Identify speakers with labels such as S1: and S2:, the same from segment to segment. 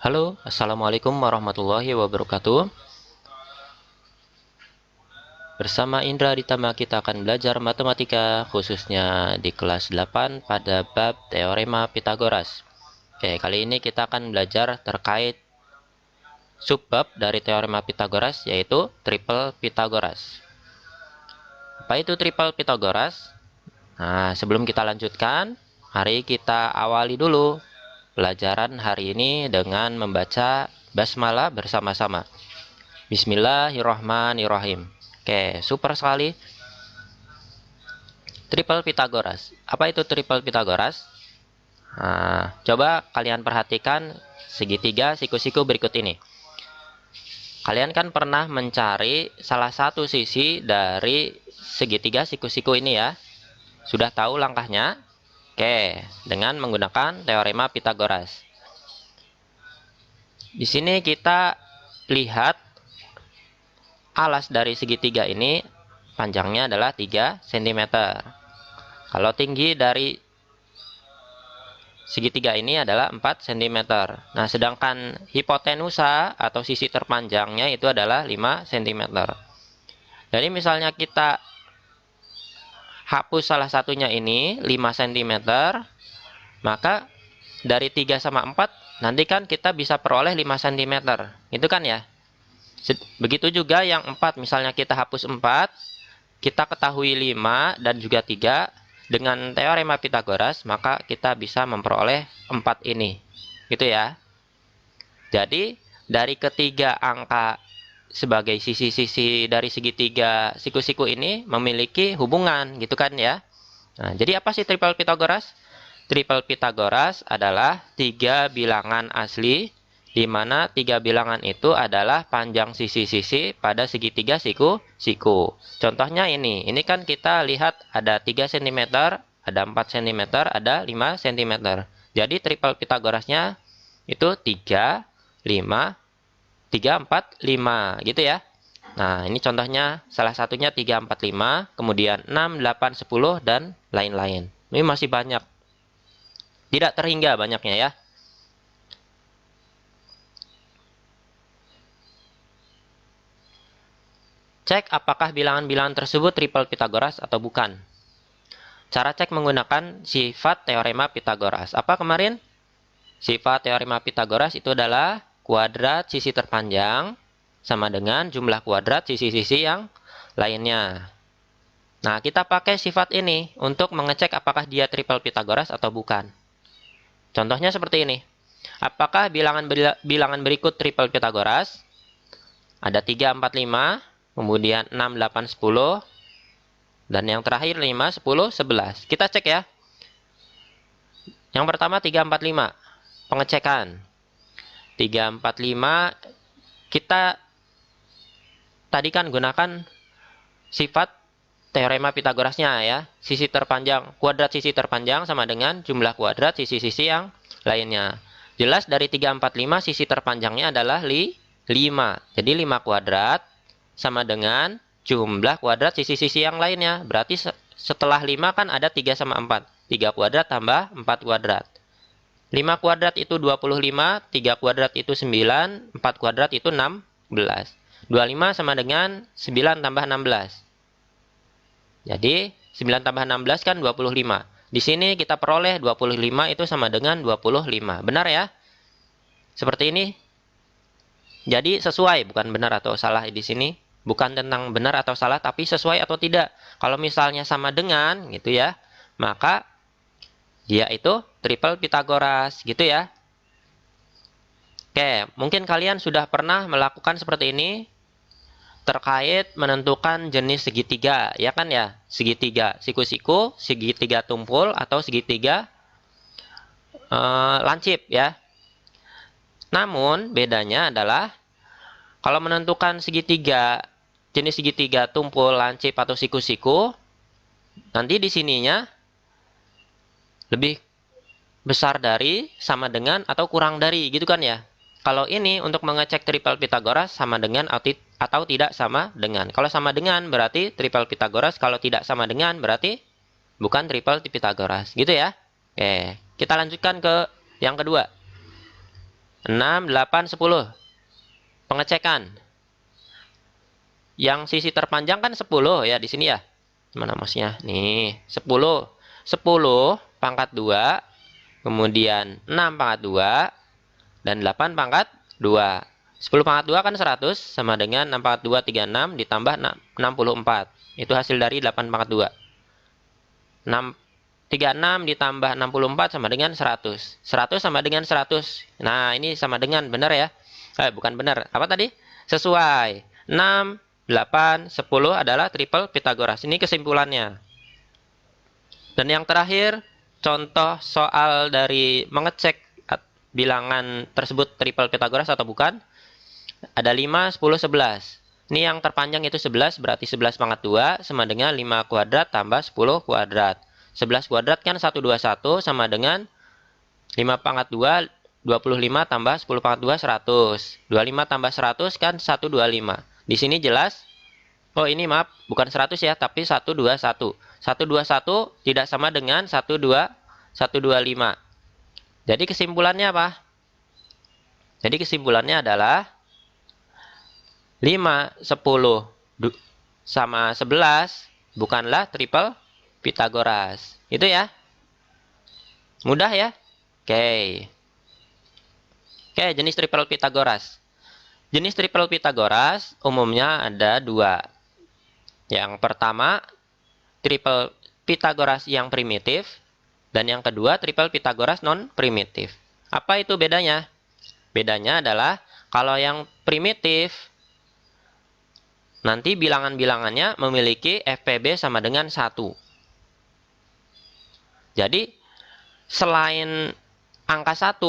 S1: Halo, Assalamualaikum warahmatullahi wabarakatuh. Bersama Indra Ditama kita akan belajar matematika khususnya di kelas 8 pada bab Teorema Pitagoras. Oke, kali ini kita akan belajar terkait subbab dari Teorema Pitagoras yaitu triple Pitagoras. Apa itu triple Pitagoras? Nah, sebelum kita lanjutkan, mari kita awali dulu pelajaran hari ini dengan membaca basmalah bersama-sama. Bismillahirrahmanirrahim. Oke, super sekali. Triple Pitagoras. Apa itu triple Pitagoras? Nah, coba kalian perhatikan segitiga siku-siku berikut ini. Kalian kan pernah mencari salah satu sisi dari segitiga siku-siku ini ya. Sudah tahu langkahnya? Oke, dengan menggunakan teorema Pitagoras. Di sini kita lihat alas dari segitiga ini panjangnya adalah 3 cm. Kalau tinggi dari segitiga ini adalah 4 cm. Nah, sedangkan hipotenusa atau sisi terpanjangnya itu adalah 5 cm. Jadi misalnya kita hapus salah satunya ini 5 cm, maka dari 3 sama 4 nanti kan kita bisa peroleh 5 cm. Itu kan ya? Begitu juga yang 4, misalnya kita hapus 4, kita ketahui 5 dan juga 3. Dengan teorema Pitagoras, maka kita bisa memperoleh 4 ini. Gitu ya. Jadi, dari ketiga angka sebagai sisi-sisi dari segitiga siku-siku ini memiliki hubungan, gitu kan ya. Nah, jadi apa sih triple Pitagoras? Triple Pitagoras adalah 3 bilangan asli, di mana 3 bilangan itu adalah panjang sisi-sisi pada segitiga siku-siku. Contohnya ini kan kita lihat ada 3 cm, ada 4 cm, ada 5 cm. Jadi triple Pitagorasnya itu 3, 5, 3, 4, 5 gitu ya. Nah, ini contohnya salah satunya 3, 4, 5, kemudian 6, 8, 10, dan lain-lain. Ini masih banyak. Tidak terhingga banyaknya ya. Cek apakah bilangan-bilangan tersebut triple Pitagoras atau bukan. Cara cek menggunakan sifat teorema Pitagoras. Apa kemarin? Sifat teorema Pitagoras itu adalah kuadrat sisi terpanjang sama dengan jumlah kuadrat sisi-sisi yang lainnya. Nah, kita pakai sifat ini untuk mengecek apakah dia triple Pitagoras atau bukan. Contohnya seperti ini. Apakah bilangan berikut triple Pitagoras? Ada 3, 4, 5, kemudian 6, 8, 10, dan yang terakhir 5, 10, 11. Kita cek ya. Yang pertama 3, 4, 5. Pengecekan. 3, 4, 5. Kita tadi kan gunakan sifat teorema Pitagorasnya ya. Sisi terpanjang, kuadrat sisi terpanjang sama dengan jumlah kuadrat sisi-sisi yang lainnya. Jelas dari 3, 4, 5 sisi terpanjangnya adalah 5. Jadi 5 kuadrat sama dengan jumlah kuadrat sisi-sisi yang lainnya. Berarti setelah 5 kan ada 3 sama 4. 3 kuadrat tambah 4 kuadrat. 5 kuadrat itu 25, 3 kuadrat itu 9, 4 kuadrat itu 16. 25 sama dengan 9 tambah 16. Jadi 9 tambah 16 kan 25. Di sini kita peroleh 25 itu sama dengan 25. Benar ya? Seperti ini. Jadi sesuai, bukan benar atau salah di sini. Bukan tentang benar atau salah, tapi sesuai atau tidak. Kalau misalnya sama dengan, gitu ya, maka dia itu triple Pitagoras, gitu ya. Oke, mungkin kalian sudah pernah melakukan seperti ini terkait menentukan jenis segitiga, ya kan ya? Segitiga siku-siku, segitiga tumpul, atau segitiga lancip, ya. Namun, bedanya adalah kalau menentukan segitiga, jenis segitiga tumpul, lancip, atau siku-siku, nanti di sininya lebih besar dari, sama dengan, atau kurang dari, gitu kan ya. Kalau ini untuk mengecek triple Pitagoras sama dengan atau tidak sama dengan. Kalau sama dengan berarti triple Pitagoras, kalau tidak sama dengan berarti bukan triple Pitagoras, gitu ya. Oke, kita lanjutkan ke yang kedua. 6, 8, 10. Pengecekan. Yang sisi terpanjang kan 10 ya di sini ya. Mana masnya? Nih, 10. 10 pangkat 2, kemudian 6 pangkat 2, dan 8 pangkat 2. 10 pangkat 2 kan 100, sama dengan 6 pangkat 2, 36, ditambah 64. Itu hasil dari 8 pangkat 2. 36 ditambah 64 sama dengan 100. 100 sama dengan 100. Nah, ini sama dengan, benar ya? Bukan benar. Apa tadi? Sesuai. 6, 8, 10 adalah triple Pitagoras. Ini kesimpulannya. Dan yang terakhir, contoh soal dari mengecek bilangan tersebut triple Pitagoras atau bukan. Ada 5, 10, 11. Ini yang terpanjang itu 11, berarti 11 pangkat 2 sama dengan 5 kuadrat tambah 10 kuadrat. 11 kuadrat kan 121 sama dengan 5 pangkat 2, 25 tambah 10 pangkat 2, 100. 25 tambah 100 kan 125. Di sini jelas. Oh, ini maaf, bukan 100 ya, tapi 121. 121 tidak sama dengan 125. Jadi kesimpulannya apa? Jadi kesimpulannya adalah 5, 10 sama 11 bukanlah triple Pitagoras. Itu ya. Mudah ya? Oke. Oke, jenis triple Pitagoras. Jenis triple Pitagoras umumnya ada 2. Yang pertama, triple Pitagoras yang primitif. Dan yang kedua, triple Pitagoras non-primitif. Apa itu bedanya? Bedanya adalah kalau yang primitif, nanti bilangan-bilangannya memiliki FPB sama dengan 1. Jadi, selain angka 1,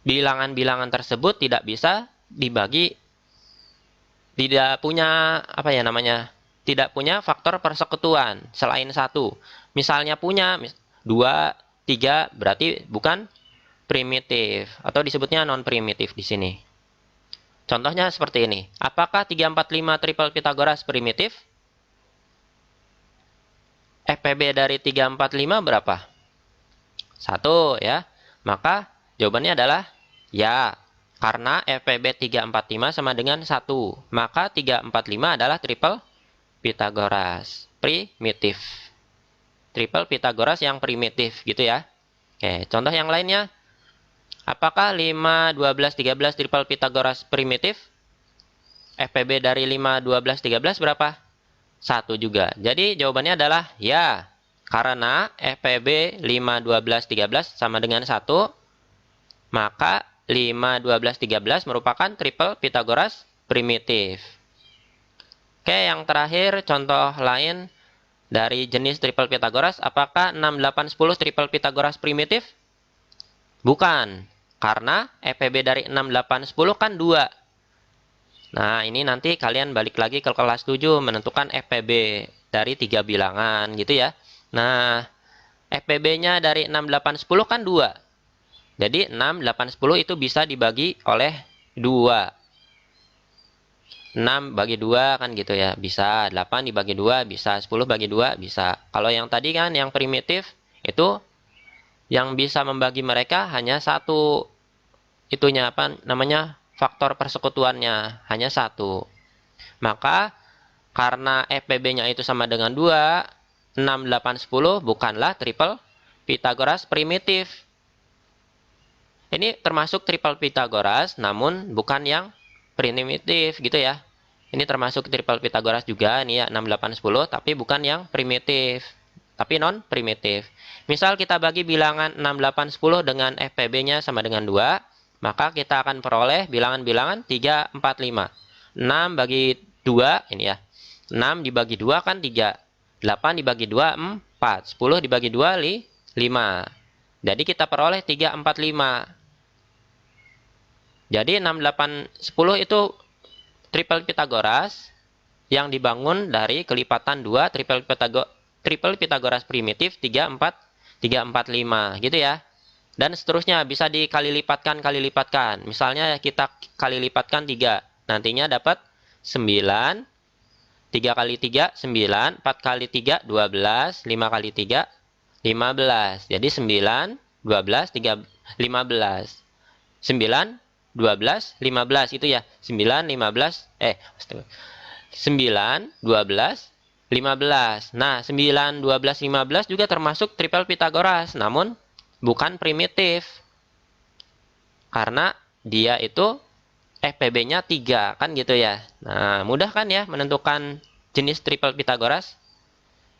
S1: bilangan-bilangan tersebut tidak bisa dibagi, tidak punya, apa ya namanya, tidak punya faktor persekutuan selain 1. Misalnya punya 2, 3, berarti bukan primitif, atau disebutnya non-primitif di sini. Contohnya seperti ini. Apakah 3, 4, 5 triple Pitagoras primitif? FPB dari 3, 4, 5 berapa? 1 ya. Maka jawabannya adalah ya. Karena FPB 3, 4, 5 sama dengan 1. Maka 3, 4, 5 adalah triple Pitagoras primitif. Triple Pitagoras yang primitif gitu ya. Oke, contoh yang lainnya. Apakah 5, 12, 13 triple Pitagoras primitif? FPB dari 5, 12, 13 berapa? 1 juga. Jadi jawabannya adalah ya. Karena FPB 5, 12, 13 sama dengan 1, maka 5, 12, 13 merupakan triple Pitagoras primitif. Oke, yang terakhir contoh lain dari jenis triple Pitagoras. Apakah 6, 8, 10 triple Pitagoras primitif? Bukan. Karena FPB dari 6, 8, 10 kan 2. Nah, ini nanti kalian balik lagi ke kelas 7 menentukan FPB dari 3 bilangan gitu ya. Nah, FPB-nya dari 6, 8, 10 kan 2. Jadi 6, 8, 10 itu bisa dibagi oleh 2. 6 bagi 2 kan gitu ya. Bisa. 8 dibagi 2 bisa. 10 bagi 2 bisa. Kalau yang tadi kan yang primitif itu yang bisa membagi mereka hanya 1. Itunya apa namanya? Faktor persekutuannya hanya 1. Maka karena FPB-nya itu sama dengan 2, 6, 8, 10 bukanlah triple Pitagoras primitif. Ini termasuk triple Pitagoras, namun bukan yang primitif gitu ya. Ini termasuk triple Pitagoras juga, ini ya 6, 8, 10, tapi bukan yang primitif, tapi non-primitif. Misal kita bagi bilangan 6, 8, 10 dengan FPB-nya sama dengan 2, maka kita akan peroleh bilangan-bilangan 3, 4, 5. 6 bagi 2, ini ya. 6 dibagi 2 kan 3. 8 dibagi 2, 4. 10 dibagi 2, 5. Jadi kita peroleh 3, 4, 5. Jadi 6, 8, 10 itu triple Pitagoras yang dibangun dari kelipatan 2 triple Pitagoras primitif 3, 4, 5 gitu ya. Dan seterusnya bisa dikali lipatkan. Misalnya kita kali lipatkan 3. Nantinya dapat 9. 3 kali 3, 9. 4 kali 3, 12. 5 kali 3, 15. Jadi 9, 12, 3, 15. 9, 12, 15 itu ya. 9, 15, 9, 12, 15. Nah, 9, 12, 15 juga termasuk triple Pitagoras, namun bukan primitif. Karena dia itu FPB-nya 3, kan gitu ya. Nah, mudah kan ya menentukan jenis triple Pitagoras?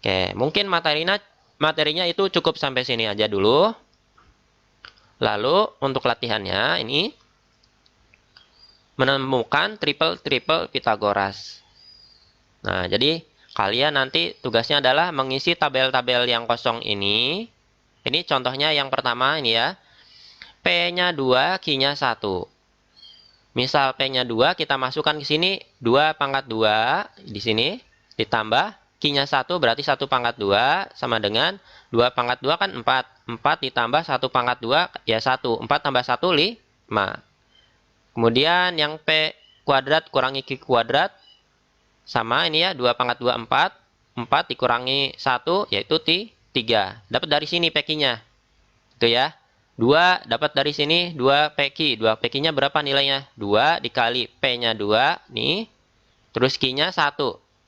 S1: Oke, mungkin materinya itu cukup sampai sini aja dulu. Lalu, untuk latihannya ini menemukan triple Pitagoras. Nah, jadi kalian nanti tugasnya adalah mengisi tabel-tabel yang kosong ini. Ini contohnya yang pertama ini ya. P-nya 2, Q-nya 1. Misal P-nya 2, kita masukkan ke sini 2 pangkat 2 di sini ditambah Q-nya 1 berarti 1 pangkat 2 sama dengan 2 pangkat 2 kan 4. 4 ditambah 1 pangkat 2 ya 1. 4 tambah 1 5. Kemudian yang P kuadrat kurangi Q kuadrat sama ini ya 2 pangkat 2 4. 4 dikurangi 1 yaitu 3. Dapat dari sini PQ-nya. Itu ya. 2 dapat dari sini 2 PQ. 2 PQ-nya berapa nilainya? 2 dikali P-nya 2 nih. Terus Q-nya 1.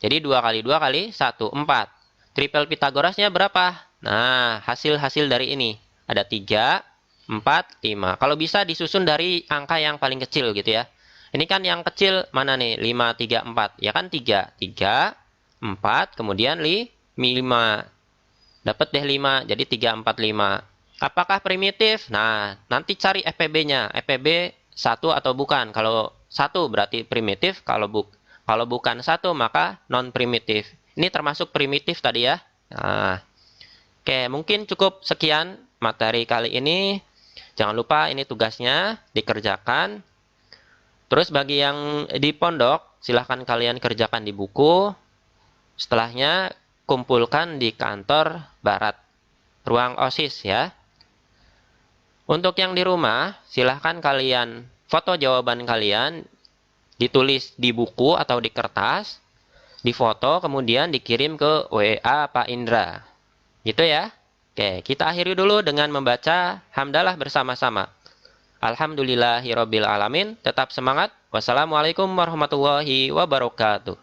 S1: Jadi 2 kali 2 kali 1 4. Triple Pitagorasnya berapa? Nah, hasil dari ini ada 3, 4, 5. Kalau bisa disusun dari angka yang paling kecil gitu ya. Ini kan yang kecil mana nih? 5, 3, 4. Ya kan 3. 3, 4, kemudian 5. Dapat deh 5. Jadi 3, 4, 5. Apakah primitif? Nah, nanti cari FPB-nya. FPB 1 atau bukan. Kalau 1 berarti primitif. Kalau bukan 1 maka non-primitif. Ini termasuk primitif tadi ya. Nah, oke, mungkin cukup sekian materi kali ini. Jangan lupa ini tugasnya dikerjakan. Terus bagi yang di pondok, silahkan kalian kerjakan di buku. Setelahnya kumpulkan di kantor barat, ruang OSIS ya. Untuk yang di rumah, silahkan kalian foto jawaban kalian, ditulis di buku atau di kertas, difoto, kemudian dikirim ke WA Pak Indra. Gitu ya. Oke, kita akhiri dulu dengan membaca hamdalah bersama-sama. Alhamdulillahirabbil alamin. Tetap semangat. Wassalamualaikum warahmatullahi wabarakatuh.